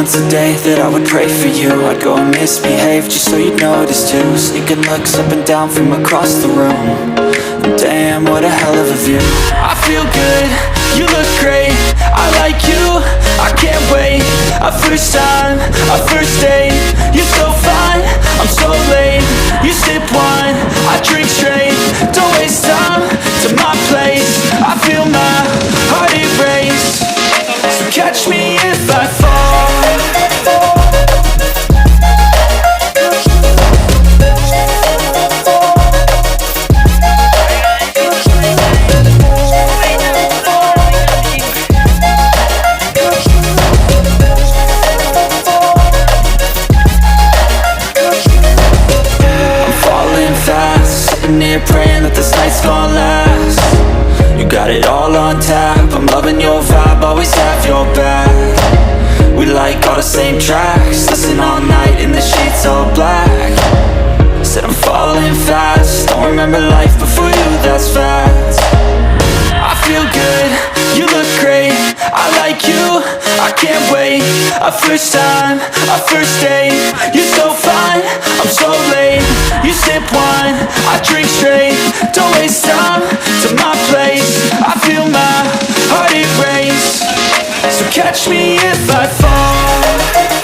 once a day that I would pray for you. I'd go and misbehave just so you'd notice too. Sneaking looks up and down from across the room. Damn, what a hell of a view. I feel good, you look great, I like you, I can't wait. A first time, a first date, you're so fine, I'm so late. You sip wine, I drink straight, don't waste time to my place. I feel my heart erase, so catch me if I fall. Here praying that this night's gonna last. You got it all on tap, I'm loving your vibe, always have your back. We like all the same tracks, listen all night in the sheets all black. Said I'm falling fast, don't remember life before you, that's fact. I feel good, you look great, I like you, I can't wait. A first time, a first date, you're so fine, I'm so late. You sip wine, I drink straight, don't waste time to my place. I feel my heart erase, so catch me if I fall.